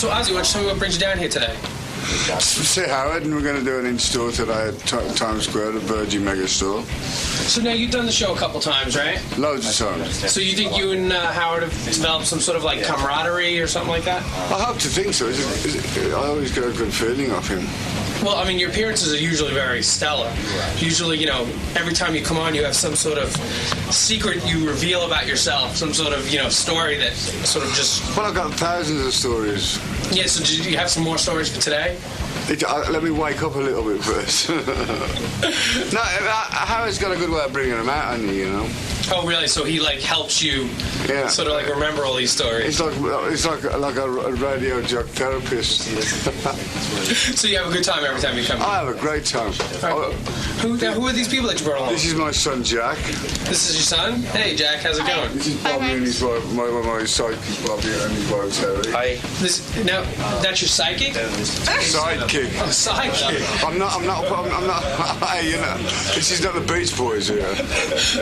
So, Ozzy, what's what brings you down here today? See Howard, and we're going to do an in-store today at Times Square, the Virgin Megastore. So now you've done the show a couple times, right? Loads of times. So you think you and Howard have developed some sort of like camaraderie or something like that? I hope to think so. I always get a good feeling off him. Well, I mean, your appearances are usually very stellar. Usually, you know, every time you come on, you have some sort of secret you reveal about yourself, some sort of, you know, story that sort of just... Well, I've got thousands of stories. Yeah, so do you have some more stories for today? Let me wake up a little bit first. No, Howard's got a good way of bringing them out on you know. Oh, really? So he, like, helps you sort of, like, remember all these stories? It's like a radio jock therapist. So you have a good time every time you come in? I have a great time. Right. Who are these people that you brought along? This is my son, Jack. This is your son? Hey, Jack, how's it going? This is Bobby and his wife, my sidekick, Bobby, and his wife, Terry. Hi. Now, that's your sidekick? Sidekick. Oh, sidekick. I'm not, hey, you know, this is not the Beach Boys here.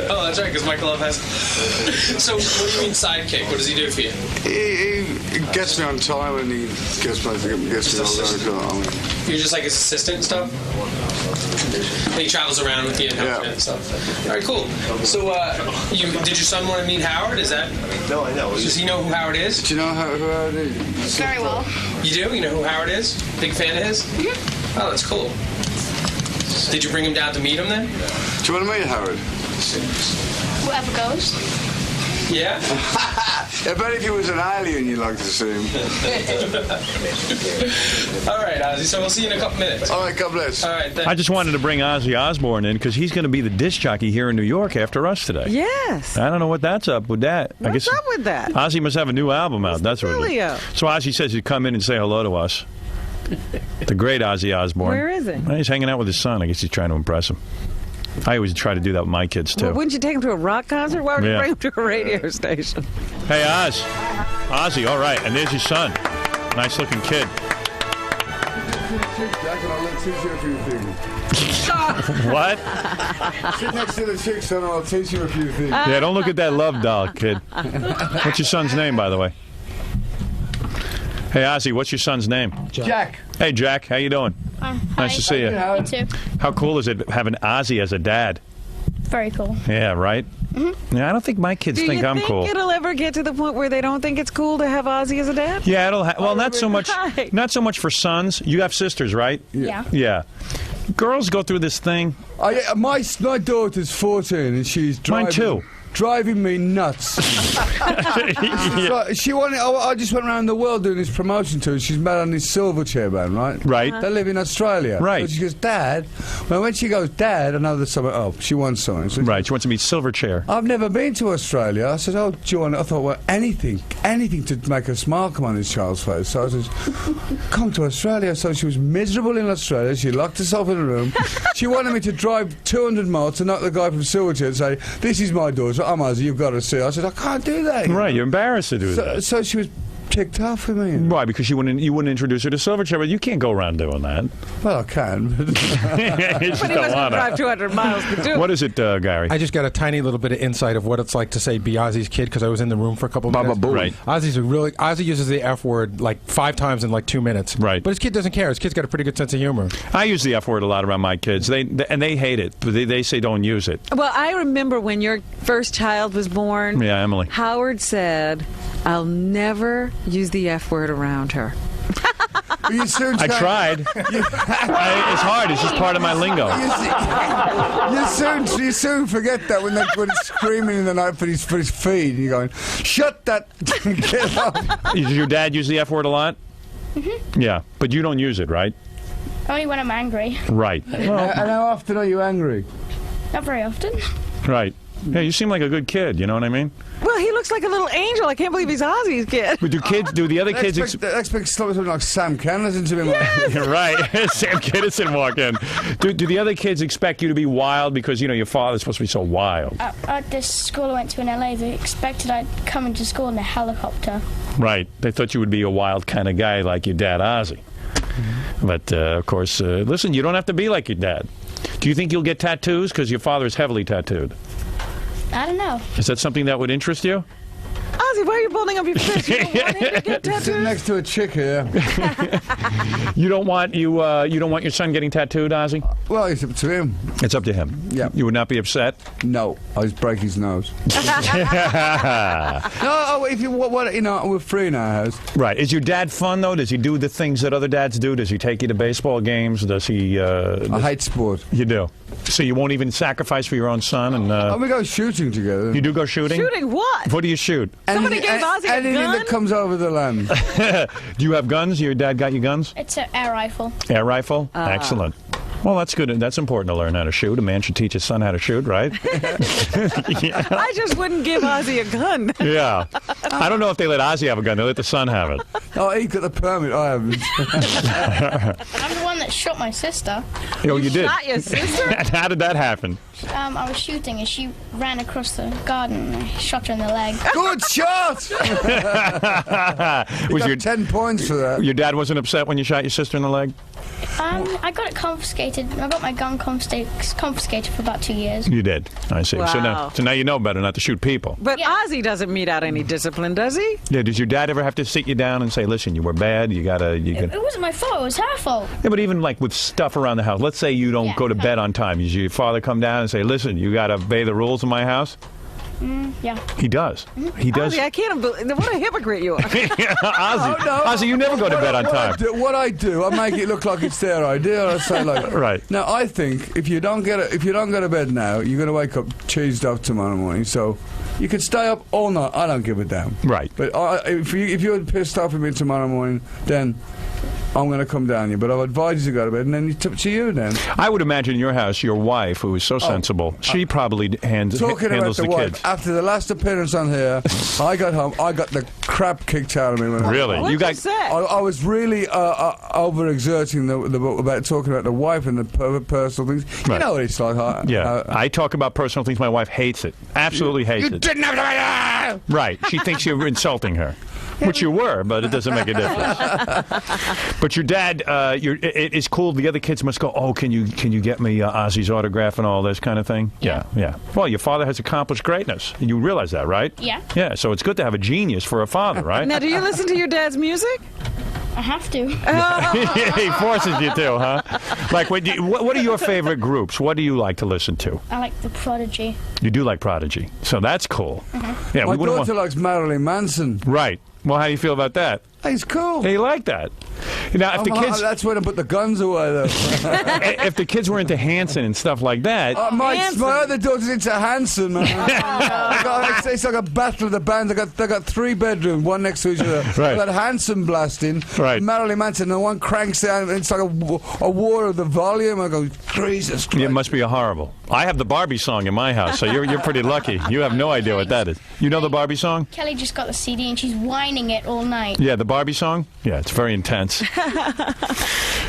Oh, that's right, because Michael Love has... So, what do you mean sidekick? What does he do for you? He gets me on time and he gets me all around. You're just like his assistant and stuff? He travels around with you and helps you and stuff. All right, cool. So, did your son want to meet Howard? Is that... No, I know. Does he know who Howard is? Do you know who Howard is? Very well. You do? You know who Howard is? Big fan of his? Mm-hmm. Oh, that's cool. Did you bring him down to meet him then? Do you want to meet Howard? Whatever goes. Yeah? I bet if he was an alien, you'd like to see him. All right, Ozzy, so we'll see you in a couple minutes. All right, God bless. All right, I just wanted to bring Ozzy Osbourne in because he's going to be the disc jockey here in New York after us today. Yes. I don't know what that's up with that. What's up with that? Ozzy must have a new album out. That's what it is. Up? So Ozzy says he'd come in and say hello to us. The great Ozzy Osbourne. Where is he? Well, he's hanging out with his son. I guess he's trying to impress him. I always try to do that with my kids, too. Well, wouldn't you take him to a rock concert? Why would you bring him to a radio station? Hey, Oz. Ozzy, all right. And there's your son. Nice-looking kid. Jack, and I'll teach you a few things. What? Sit next to the chick, son, and I'll teach you a few things. Yeah, don't look at that love doll, kid. What's your son's name, by the way? Hey, Ozzy, what's your son's name? Jack. Hey, Jack. How you doing? Nice to see you. You too. How cool is it having Ozzy as a dad? Very cool. Yeah, right? Mm-hmm. Yeah, I don't think my kids think I'm cool. Do you think it'll ever get to the point where they don't think it's cool to have Ozzy as a dad? Yeah, it'll well, not so much for sons. You have sisters, right? Yeah. Yeah. Girls go through this thing. My daughter's 14 and she's driving... Mine too. Driving me nuts. She wanted. I just went around the world doing this promotion tour. She's met on this Silverchair band, right? Right. They live in Australia. Right. So she goes, Dad. Well, when she goes, Dad, I know there's something. Oh, she wants something. So Right. She wants to meet Silverchair. I've never been to Australia. I said, oh, do you want? I thought, well, anything to make a smile come on this child's face. So I said, come to Australia. So she was miserable in Australia. She locked herself in a room. She wanted me to drive 200 miles to knock the guy from Silverchair and say, this is my daughter. I'm Ozzy, you've got to see her. I said, I can't do that. Right, you're embarrassed to do that. So she was ticked off with me. Why? Because you wouldn't introduce her to Silverchair, but you can't go around doing that. Well, I can. You just But he don't wasn't want drive to. 200 miles to do it. What is it, Gary? I just got a tiny little bit of insight of what it's like to say be Ozzy's kid because I was in the room for a couple of minutes. Right. Ozzy uses the F word like 5 times in like 2 minutes. Right. But his kid doesn't care. His kid's got a pretty good sense of humor. I use the F word a lot around my kids. They hate it. But they say don't use it. Well, I remember when your first child was born. Yeah, Emily. Howard said, I'll never use the F word around her. I tried. It's hard. It's just part of my lingo. You soon forget that when it's screaming in the night for his feed. And you're going, shut that. Get up. Does your dad use the F word a lot? Mm-hmm. Yeah, but you don't use it, right? Only when I'm angry. Right. Well, and how often are you angry? Not very often. Right. Yeah, you seem like a good kid. You know what I mean? Well, he looks like a little angel. I can't believe he's Ozzy's kid. But do the other kids... expect something like Sam Kinison to be You're right. Sam Kinison walk in. Do the other kids expect you to be wild because, your father's supposed to be so wild? At this school I went to in LA, they expected I'd come into school in a helicopter. Right. They thought you would be a wild kind of guy like your dad, Ozzy. But, of course, listen, you don't have to be like your dad. Do you think you'll get tattoos? Because your father is heavily tattooed. I don't know. Is that something that would interest you? Ozzy, Ozzy, why are you building up your fist? You don't want him to get Sitting tattoos? next to a chick here. You don't want your son getting tattooed, Ozzy? Well, it's up to him. It's up to him. Yeah. You would not be upset? No, I just break his nose. No, if you what you know, we're free in our house. Right. Is your dad fun though? Does he do the things that other dads do? Does he take you to baseball games? Does he? I hate sport. You do. So you won't even sacrifice for your own son? And we go shooting together. you do go shooting? Shooting what? What do you shoot? Somebody gave Ozzy a anything gun? that comes over the land. Do you have guns? Your dad got you guns? It's an air rifle. Air rifle? Excellent. Well, that's good. That's important to learn how to shoot. A man should teach his son how to shoot, right? I just wouldn't give Ozzy a gun. Yeah. I don't know if they let Ozzy have a gun. They let the son have it. Oh, he got the permit. I haven't. I'm the one that shot my sister. Oh, you did? Shot your sister? How did that happen? I was shooting and she ran across the garden and I shot her in the leg. Good shot! Was Got your 10 points for that. your dad wasn't upset when you shot your sister in the leg? I got it confiscated. I got my gun confiscated for about 2 years. You did. I see. Wow. So now you know better not to shoot people. But Yeah. Ozzy doesn't mete out any discipline, does he? Yeah. Does your dad ever have to sit you down and say, "Listen, you were bad. You gotta." It wasn't my fault. It was her fault. Yeah, but even like with stuff around the house. Let's say you don't Yeah. go to bed on time. Does your father come down and say, "Listen, you gotta obey the rules in my house"? Yeah. He does. He does. Ozzy, I can't believe what a hypocrite you are. Ozzy, No. Ozzy, you never go to bed on time. What I do, I make it look like it's their idea. I say like, Right. Now I think if you don't go to bed now, you're going to wake up cheesed up tomorrow morning. So you can stay up all night. I don't give a damn. Right. But if you're pissed off at me tomorrow morning, then I'm going to come down here. But I'll advise you to go to bed, and then it's up to you then. I would imagine in your house, your wife, who is so sensible, she probably handles Talking about the the wife, kids. after the last appearance on here, I got home. I got the crap kicked out of me. When Really? What'd you say? I was really overexerting the book about talking about the wife and the personal things. You Right. know what it's like. Yeah, I talk about personal things. My wife hates it. Absolutely hates You it. didn't have to. Right. She thinks you're insulting her, which you were, but it doesn't make a difference. But your dad, it's cool. The other kids must go, "Oh, can you get me Ozzy's autograph and all this kind of thing?" Yeah. Well, your father has accomplished greatness. You realize that, right? Yeah. Yeah. So it's good to have a genius for a father, right? Now, do you listen to your dad's music? I have to. He forces you to, huh? Like, what are your favorite groups? What do you like to listen to? I like the Prodigy. You do like Prodigy, so that's cool. Yeah, My we wouldn't daughter likes Marilyn Manson. Right. Well, how do you feel about that? He's cool. Hey, you like that? Now, if the kids, That's when I put the guns away, though. if the kids were into Hanson and stuff like that, My other daughter's into Hanson, man. It's like a battle of the bands. They got 3 bedrooms, one next to each other. Right. They got Hanson blasting, Right. Marilyn Manson, and one cranks down. It's like a war of the volume. I go, Jesus Christ. it must be a horrible. I have the Barbie song in my house, so you're pretty lucky. You have no idea what that is. You know the Barbie song? Kelly just got the CD and she's whining it all night. Yeah, the Barbie song? Yeah, it's very intense.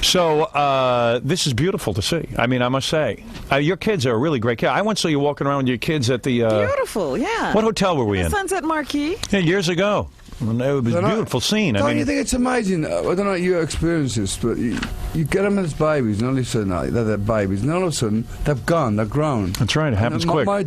So, this is beautiful to see. I mean, I must say. Your kids are a really great kid. I once saw you walking around with your kids at the... Beautiful, yeah. What hotel were we in? Sunset Marquee. Yeah, years ago. It was a beautiful scene. Don't I mean, you think it's amazing? I don't know your experiences, but you get them as babies, and all of a sudden they're babies, and all of a sudden they've gone, they've grown. That's right. It happens quick. My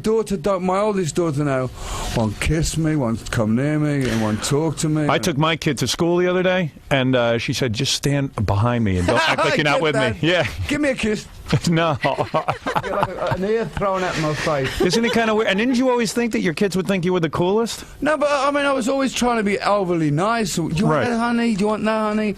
oldest daughter now, won't kiss me, won't come near me, and won't talk to me. I took my kid to school the other day, and she said, "Just stand behind me and don't act like you're not with me." Yeah. Give me a kiss. No. An ear thrown at my face. Isn't it kind of weird? And didn't you always think that your kids would think you were the coolest? No, but I mean, I was always trying to be overly nice. Do you want Right. that, honey? Do you want that, honey?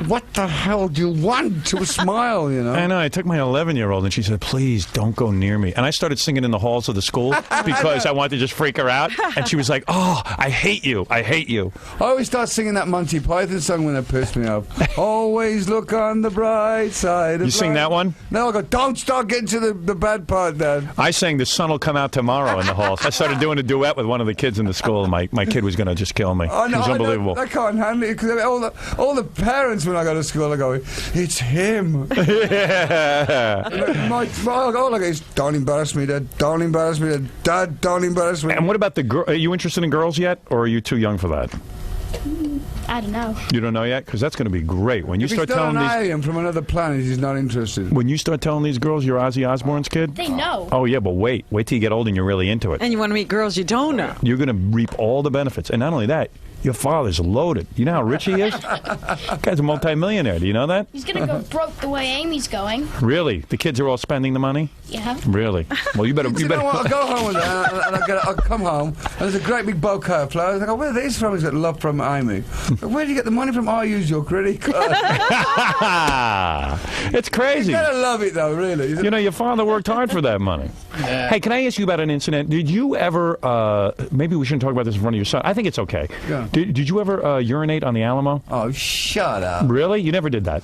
What the hell do you want? To a smile, you know? I know. I took my 11-year-old, and she said, "Please don't go near me." And I started singing in the halls of the school because I wanted to just freak her out. And she was like, "Oh, I hate you. I hate you." I always start singing that Monty Python song when they piss me off. Always look on the bright side of You sing life. that one? No, I go, don't start getting to the bad part, Dad. I sang "The Sun Will Come Out Tomorrow" in the halls. I started doing a duet with one of the kids in the school. My kid was going to just kill me. Oh, no, It was unbelievable. I can't handle it because all the parents when I go to school, I go, it's him. Yeah. All I go is, don't embarrass me, Dad. Don't embarrass me, Dad. Don't embarrass me. And what about the girl? Are you interested in girls yet, or are you too young for that? I don't know. You don't know yet? Because that's going to be great. When you If start he's not telling an these... alien from another planet, he's not interested. When you start telling these girls you're Ozzy Osbourne's kid... They know. Oh, yeah, but wait till you get old and you're really into it. And you want to meet girls you don't know. You're going to reap all the benefits. And not only that, your father's loaded. You know how rich he is? Guy's a multimillionaire. Do you know that? He's gonna go broke the way Amy's going. Really? The kids are all spending the money? Yeah. Really? Well, you better... You know what? I'll go home with that, and I'll come home, and there's a great big bouquet of flowers. I go, where are these from? He's got love from Amy. Where do you get the money from? I use your credit card. It's crazy. You gotta love it, though, really. You know, your father worked hard for that money. Yeah. Hey, can I ask you about an incident? Did you ever, maybe we shouldn't talk about this in front of your son. I think it's okay. Yeah. Did you ever urinate on the Alamo? Oh, shut up. Really? You never did that?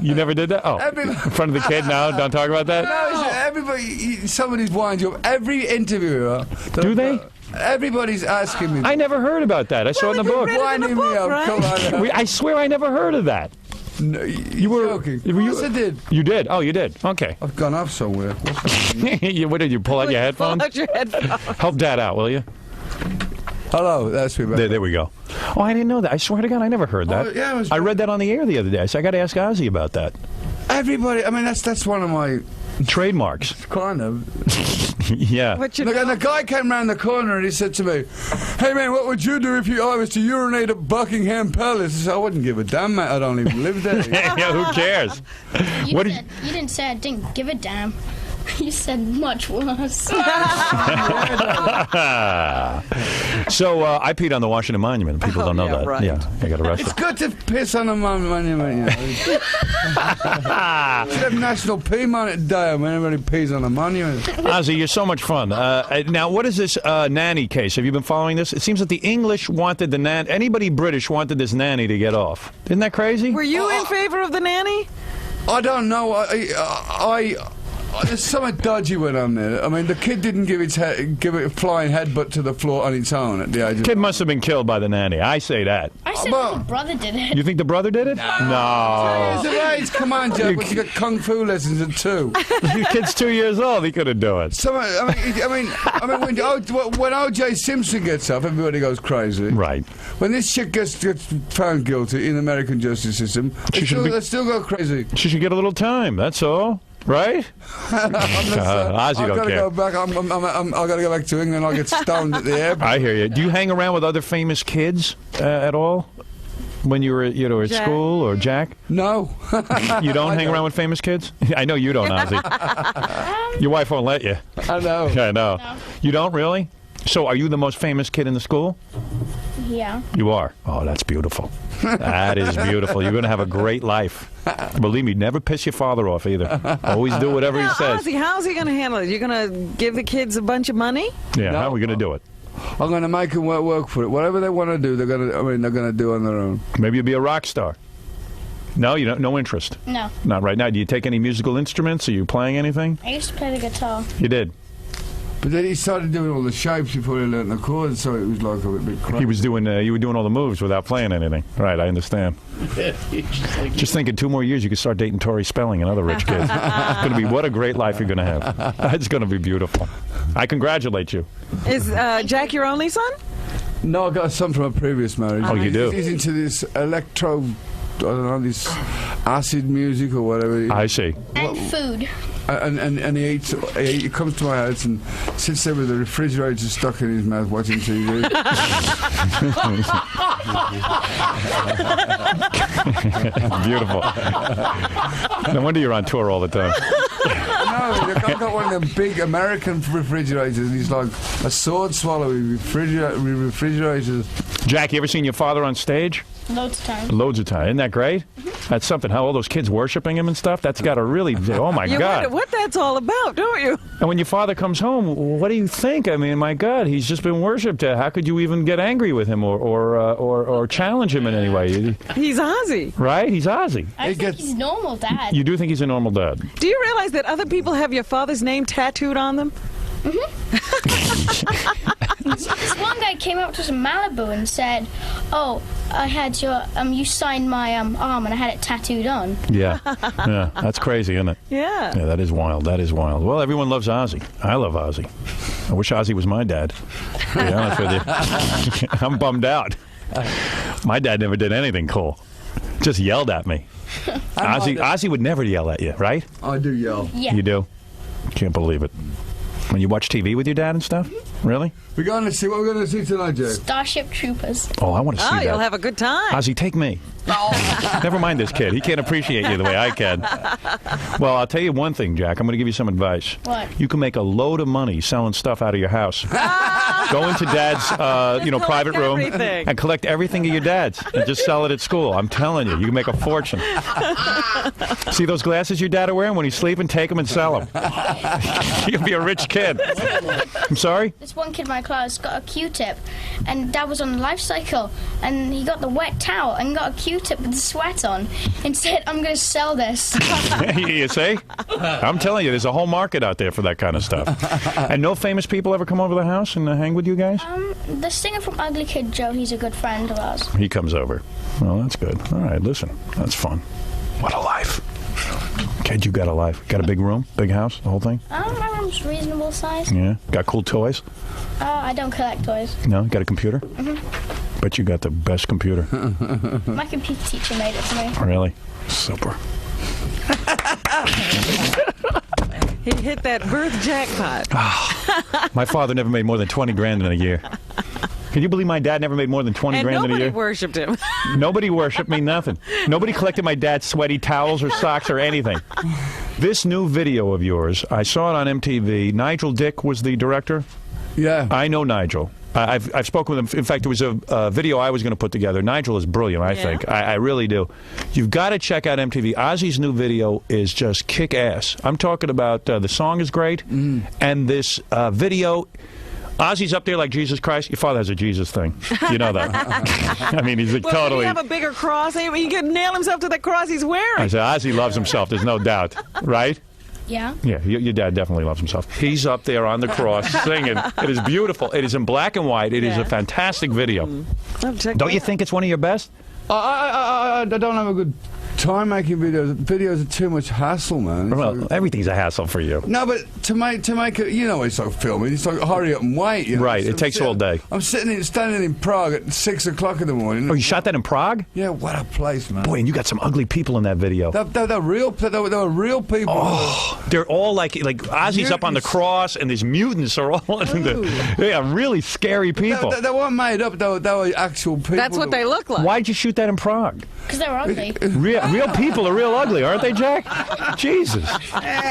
You never did that? Oh, in front of the kid? No, don't talk about that? No, everybody, somebody's winds you up. Every interviewer. Do they? Everybody's asking me. I never heard about that. I saw it in the book. Winding me up. right? Come on. I swear I never heard of that. No, You were joking. were you- Yes, I did. You did? Oh, you did. Okay. I've gone off somewhere. What did you pull out your headphones? Pull out your headphones. Help Dad out, will you? Hello, that's me. There we go. Oh, I didn't know that. I swear to God, I never heard that. Oh, yeah, it was- I read that on the air the other day. So I got to ask Ozzy about that. Everybody, I mean, that's one of my Trademarks. kind of. Yeah. What you Look, and the guy came round the corner and he said to me, "Hey man, what would you do if I was to urinate at Buckingham Palace?" I said, "I wouldn't give a damn, mate. I don't even live there." Yeah, who cares? You, What did said, you didn't say I didn't give a damn. You said much worse. So I peed on the Washington Monument. People don't know yeah, that. right. Yeah, I got arrested. It's good to piss on a monument, you know. Should have National Pee Monument Day when everybody pees on a monument. Ozzy, you're so much fun. Now, what is this nanny case? Have you been following this? It seems that the English wanted the nanny. Anybody British wanted this nanny to get off. Isn't that crazy? Were you in favor of the nanny? I don't know. There's something dodgy went on there. I mean, the kid didn't give it a flying headbutt to the floor on its own at the age of... Kid must have been killed by the nanny. I say that. I said Well- the brother did it. You think the brother did it? No. It's a age, come on, Joe. But you got kung fu lessons at 2. The kid's 2 years old. He couldn't do it. When O.J. Simpson gets up, everybody goes crazy. Right. When this chick gets found guilty in the American justice system, they still go crazy. She should get a little time. That's all. Right? Ozzy I've don't got to care. go back. I've got to go back to England. I'll get stoned at the airport. I hear you. Do you hang around with other famous kids at all? When you were, at Jack. school, or Jack? No. You don't hang around with famous kids? I know you don't, Ozzy. Your wife won't let you. I know. Yeah, I know. No. You don't really? So, are you the most famous kid in the school? Yeah. You are. Oh, that's beautiful. That is beautiful. You're going to have a great life. Believe me, never piss your father off either. Always do whatever he Now, says. Ozzy, how's he going to handle it? You're going to give the kids a bunch of money? Yeah, No. how are we going to do it? I'm going to make them work for it. Whatever they want to do, they're going to do on their own. Maybe you'll be a rock star. No, you don't. No interest. No. Not right now. Do you take any musical instruments? Are you playing anything? I used to play the guitar. You did. But then he started doing all the shapes before he learnt the chords, so it was like a bit crazy. He was doing. You were doing all the moves without playing anything. Right. I understand. Just think in 2 more years you could start dating Tori Spelling and other rich kids. It's going to be what a great life you're going to have. It's going to be beautiful. I congratulate you. Is Jack your only son? No, I got some from a previous marriage. Oh, you do? He's into this electro, I don't know, this acid music or whatever. I see. And food. And he comes to my house and sits there with the refrigerator stuck in his mouth watching TV. Beautiful. No wonder you're on tour all the time. No, I've got one of them big American refrigerators, and he's like a sword swallow with refrigerators. Jack, you ever seen your father on stage? Loads of times. Loads of time. Isn't that great? That's something. How all those kids worshiping him and stuff. That's got to really. Oh my You God. wonder what that's all about, don't you? And when your father comes home, what do you think? I mean, my God, he's just been worshipped. How could you even get angry with him or challenge him in any way? He's Ozzy. Right? He's Ozzy. I think he's normal, Dad. You do think he's a normal dad? Do you realize that other people have your father's name tattooed on them? This one guy came up to us in Malibu and said, "Oh, I had your you signed my arm and I had it tattooed on." Yeah. Yeah. That's crazy, isn't it? Yeah. Yeah, that is wild. That is wild. Well, everyone loves Ozzy. I love Ozzy. I wish Ozzy was my dad, to be honest with you. I'm bummed out. My dad never did anything cool. Just yelled at me. Ozzy would never yell at you, right? I do yell. Yeah. You do? Can't believe it. When you watch TV with your dad and stuff? Really? We're going to see what we're going to see tonight, Jack. Starship Troopers. Oh, I want to see that. You'll have a good time. Ozzy, take me. Never mind this kid. He can't appreciate you the way I can. Well, I'll tell you one thing, Jack. I'm going to give you some advice. What? You can make a load of money selling stuff out of your house. Go into Dad's, private room everything. and collect everything of your dad's and just sell it at school. I'm telling you, you can make a fortune. See those glasses your dad are wearing when he's sleeping? Take them and sell them. You'll be a rich kid. I'm sorry? This one kid in my class got a Q-tip, and Dad was on the life cycle, and he got the wet towel and got a Q-tip with the sweat on, and said, "I'm going to sell this." You see? I'm telling you, there's a whole market out there for that kind of stuff. And no famous people ever come over the house and hang with you guys? The singer from Ugly Kid Joe, he's a good friend of ours. He comes over. Well, that's good. All right, listen, that's fun. What a life. Kid, you got a life. Got a big room, big house, the whole thing? My room's reasonable size. Yeah. Got cool toys? I don't collect toys. No? Got a computer? Bet you got the best computer. My computer teacher made it for me. Really? Super. He hit that birth jackpot. My father never made more than 20 grand in a year. Can you believe my dad never made more than 20 And grand in a year? nobody worshipped him. Nobody worshipped me, nothing. Nobody collected my dad's sweaty towels or socks or anything. This new video of yours, I saw it on MTV. Nigel Dick was the director. Yeah. I know Nigel. I've spoken with him. In fact, there was a video I was going to put together. Nigel is brilliant, I think. I really do. You've got to check out MTV. Ozzy's new video is just kick-ass. I'm talking about the song is great, and this video... Ozzy's up there like Jesus Christ. Your father has a Jesus thing. You know that. I mean, he's like Well, totally... He have a bigger cross. He can nail himself to the cross he's wearing. I said, Ozzy loves himself. There's no doubt. Right? Yeah. Yeah, your dad definitely loves himself. He's up there on the cross singing. It is beautiful. It is in black and white. It is a fantastic video. Don't you think it's one of your best? I don't have a good time making videos. Videos are too much hassle, man. Well, everything's a hassle for you. No, but to make it, you know, it's like filming. It's like hurry up and wait. You know? Right, So it takes all day. I'm standing in Prague at 6 o'clock in the morning. Oh, you shot that in Prague? Yeah, what a place, man. Boy, and you got some ugly people in that video. They're real. They were real people. Oh, they're all like Ozzy's up on the cross, and these mutants are all in they are really scary people. They weren't made up. They were actual people. That's what they look like. Why'd you shoot that in Prague? Because they were ugly. Real people are real ugly, aren't they, Jack? Jesus.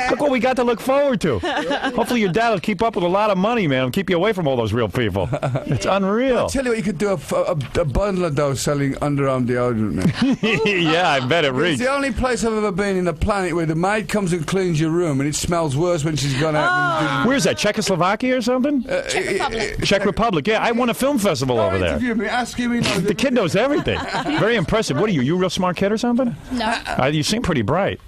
Look what we got to look forward to. Hopefully your dad will keep up with a lot of money, man. It'll keep you away from all those real people. It's unreal. I'll tell you what, you could do a bundle of those selling underarm deodorant, man. Yeah, I bet it It's reeks. the only place I've ever been in the planet where the maid comes and cleans your room and it smells worse when she's gone out. Where's that, Czechoslovakia or something? Czech Republic. Czech Republic, yeah. I won a film festival over there. Interview me, ask him. The kid knows everything. Very impressive. What are you a real smart kid or something? No. You seem pretty bright.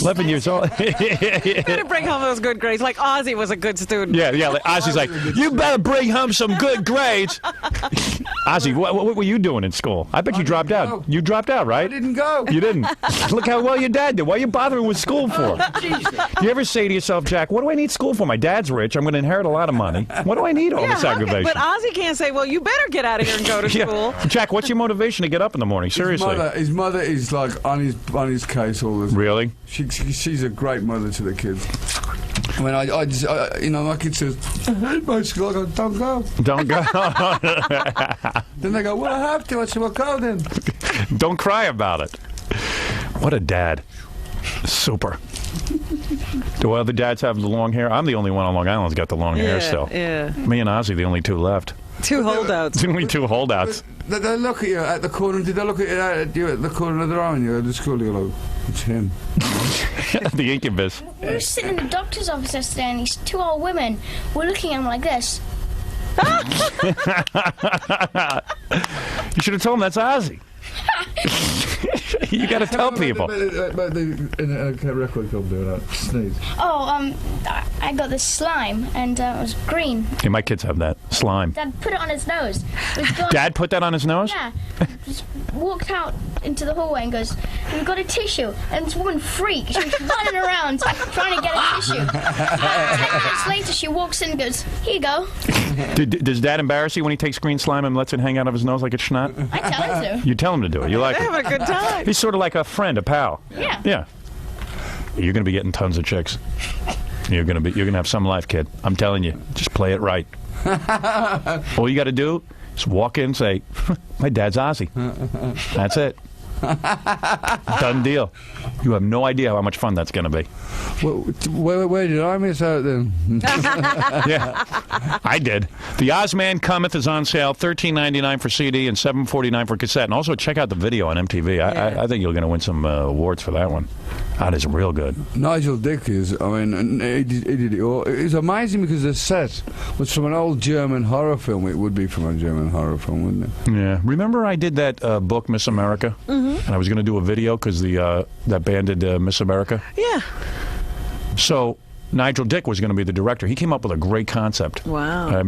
11 years old. Better bring home those good grades. Like Ozzy was a good student. Yeah. Like, Ozzy's like, you better bring home some good grades. Ozzy, what were you doing in school? I bet you dropped out. You dropped out, right? I didn't go. You didn't. Look how well your dad did. What are you bothering with school for? You ever say to yourself, Jack, what do I need school for? My dad's rich. I'm going to inherit a lot of money. What do I need all this aggravation? But Ozzy can't say, well, you better get out of here and go to school. Jack, what's your motivation to get up in the morning? Seriously. His mother is like on his case all the time. Really? She's a great mother to the kids. I mean, I just, my kid says, I hate my school. I go, don't go. Don't go. Then they go, well, I have to. I said, well, go then. Don't cry about it. What a dad. Super. Do other dads have the long hair? I'm the only one on Long Island who's got the long hair still. Yeah. Me and Ozzy, the only two left. Two holdouts. The only two holdouts. They look at you at the corner. Did they look at you at the corner of their eye? And you go to school. You go, it's him. The incubus. We were sitting in the doctor's office yesterday, and these two old women were looking at him like this. You should have told him that's Ozzy. You got to tell people. In a record company, that sneeze. Oh, I got this slime, and it was green. Yeah, my kids have that. Slime. Dad put it on his nose. It was gone. Dad put that on his nose? Yeah. Just walked out into the hallway and goes, "We've got a tissue." And this woman freaked. She was running around trying to get a tissue. 10 minutes later, she walks in and goes, "Here you go." Does Dad embarrass you when he takes green slime and lets it hang out of his nose like it's snot? I tell him to. You tell him to do it. You like They're it. having a good time. He's sort of like a friend, a pal. Yeah. Yeah. You're going to be getting tons of chicks. You're going to have some life, kid. I'm telling you. Just play it right. All you got to do is walk in and say, "My dad's Ozzy." That's it. Done deal. You have no idea how much fun that's going to be. Where did I miss out then? Yeah, I did. The Ozman Cometh is on sale, $13.99 for CD and $7.49 for cassette. And also check out the video on MTV. I think you're going to win some awards for that one. That is real good. Nigel Dick is, I mean, he did it all. It's amazing because the set was from an old German horror film. It would be from a German horror film, wouldn't it? Yeah. Remember I did that book, Miss America? Mm-hmm. And I was going to do a video because that band did Miss America? Yeah. So Nigel Dick was going to be the director. He came up with a great concept. Wow. I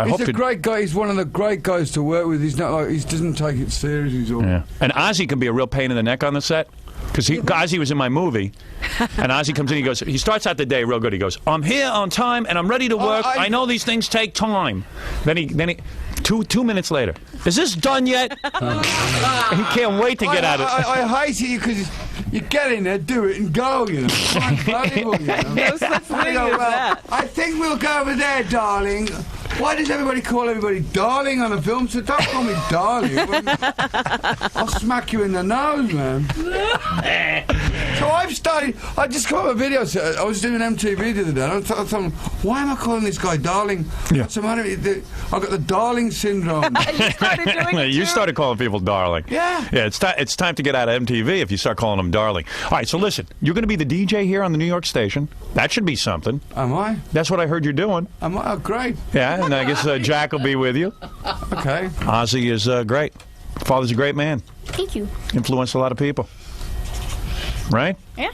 He's a great guy. He's one of the great guys to work with. He's not like, he doesn't take it serious. He's all... Yeah. And Ozzy can be a real pain in the neck on the set. Because Ozzy was in my movie, and Ozzy comes in, he starts out the day real good. He goes, "I'm here on time, and I'm ready to work. I know these things take time." Then he 2 minutes later, "Is this done yet?" He can't wait to get out of it. I hate it because you get in there, do it, and go, you know. It's unbelievable, you know. No such thing I go, as well, that. I think we'll go over there, darling. Why does everybody call everybody darling on a film? So don't call me darling. I'll smack you in the nose, man. So I just come up with a video. So I was doing MTV the other day. I was telling them, why am I calling this guy darling? Yeah. What's the matter? I've got the darling syndrome. You started doing it You too? started calling people darling. Yeah. Yeah, it's time to get out of MTV if you start calling them darling. All right, so listen, you're going to be the DJ here on the New York station. That should be something. Am I? That's what I heard you're doing. Am I? Oh, great. Yeah, and I guess Jack will be with you. Okay. Ozzy is great. Father's a great man. Thank you. Influenced a lot of people. Right? Yeah.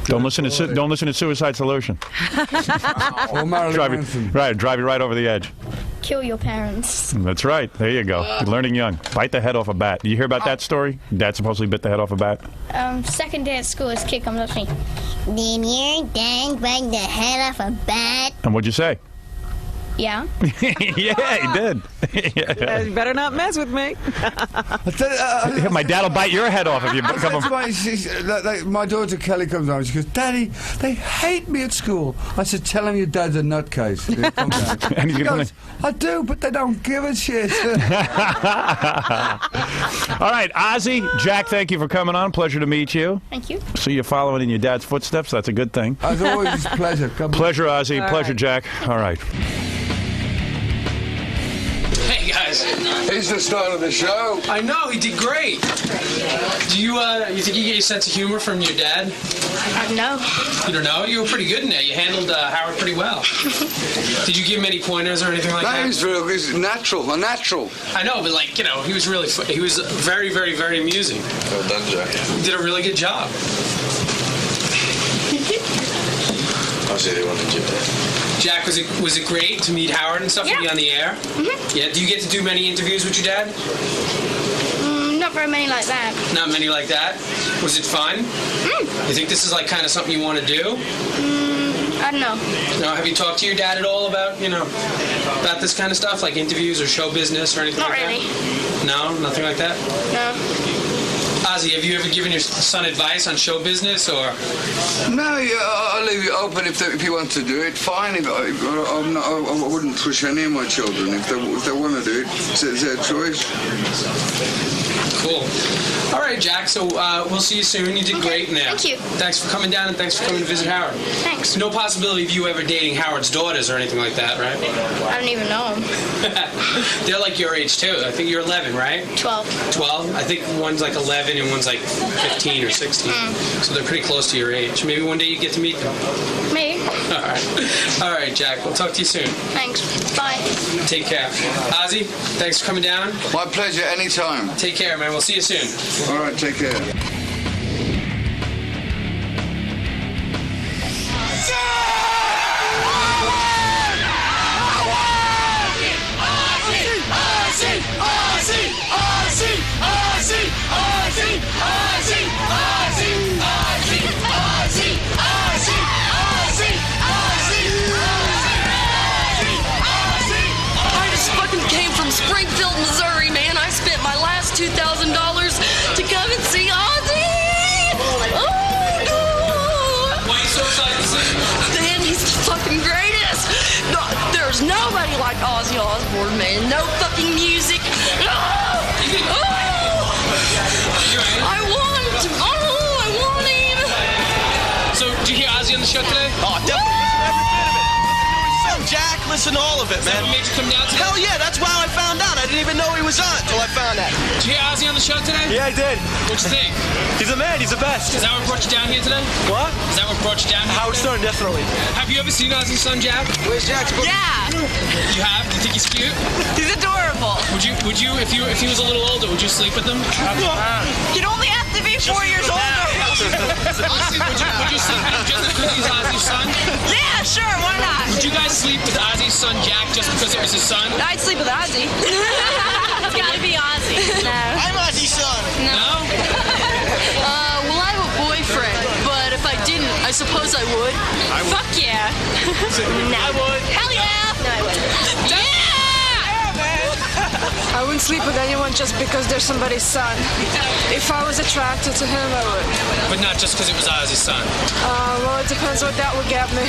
Don't listen to Suicide Solution. Or Marilyn Drive Manson. you right over the edge. Kill your parents. That's right. There you go. You're learning young. Bite the head off a bat. You hear about that story? Dad supposedly bit the head off a bat. Second day at school, his kid comes up to me. Did your dad bite the head off a bat? And what'd you say? Yeah. Yeah, he did. You better not mess with me. My dad will bite your head off if you come up. My daughter Kelly comes on. She goes, "Daddy, they hate me at school." I said, "Tell him your dad's a nutcase." And he's He gonna goes, "I do, but they don't give a shit." All right, Ozzy, Jack, thank you for coming on. Pleasure to meet you. Thank you. See you following in your dad's footsteps. That's a good thing. As always, it's a pleasure. Pleasure, Ozzy. All Pleasure, right. Jack. All right. Hey guys, He's the star of the show. I know he did great. Do you think you get your sense of humor from your dad? No. You don't know? You were pretty good in there. You handled Howard pretty well. Did you give him any pointers or anything like That that? is real. It's natural. A natural. I know, but like, he was really he was very, very, very amusing. Well done, Jack. He did a really good job. I see they wanted you there. Jack, was it great to meet Howard and stuff, to be on the air? Mm-hmm. Yeah. Do you get to do many interviews with your dad? Not very many like that. Not many like that. Was it fun? You think this is like kind of something you want to do? I don't know. No. Have you talked to your dad at all about about this kind of stuff, like interviews or show business or anything Not like really. that? No, nothing like that. No. Ozzy, have you ever given your son advice on show business or? No, yeah, I'll leave it open if he wants to do it. Fine. I wouldn't push any of my children if they want to do it. It's their choice. Cool. All right, Jack. So we'll see you soon. You did great in there. Thank you. Thanks for coming down and thanks for coming to visit Howard. Thanks. No possibility of you ever dating Howard's daughters or anything like that, right? I don't even know him. They're like your age too. I think you're 11, right? 12. 12? I think one's like 11 and one's like 15 or 16. So they're pretty close to your age. Maybe one day you get to meet them. Maybe. All right. All right, Jack. We'll talk to you soon. Thanks. Bye. Take care. Ozzy, thanks for coming down. My pleasure. Anytime. Take care, man. We'll see you soon. All right. Take care. Ozzy! fucking greatest. No, there's nobody like Ozzy Osbourne, man. No fucking music. I want him. I want him. So, did you hear Ozzy on the show today? Oh, definitely. Every bit of it. Jack, listen to all of it, man. What made you come down today? Hell yeah, that's how I found out. I didn't even know he was on until I found out. Did you hear Ozzy on the show today? Yeah, I did. What'd you think? He's a man. He's the best. Is that what brought you down here today? What? Is that what brought you down here? Howard Stern, definitely. Have you ever seen Ozzy's son, Jack? Where's Jack's book? Yeah. You have? Do you think he's cute? He's adorable. Would you, if he was a little older, would you sleep with him? You'd only have to be 4 years older. Honestly, would you sleep with him just because he's Ozzy's son? Yeah, sure. Why not? Would you guys sleep with Ozzy's son, Jack, just because it was his son? I'd sleep with Ozzy. It's gotta be Ozzy. No. I'm Ozzy's son. No? Well, I have a boyfriend, but if I didn't, I suppose I would. Fuck yeah. No. I would. Hell yeah. No, I wouldn't. Yeah! I wouldn't sleep with anyone just because they're somebody's son. If I was attracted to him, I would. But not just because it was Ozzy's son. Well, it depends what that would get me.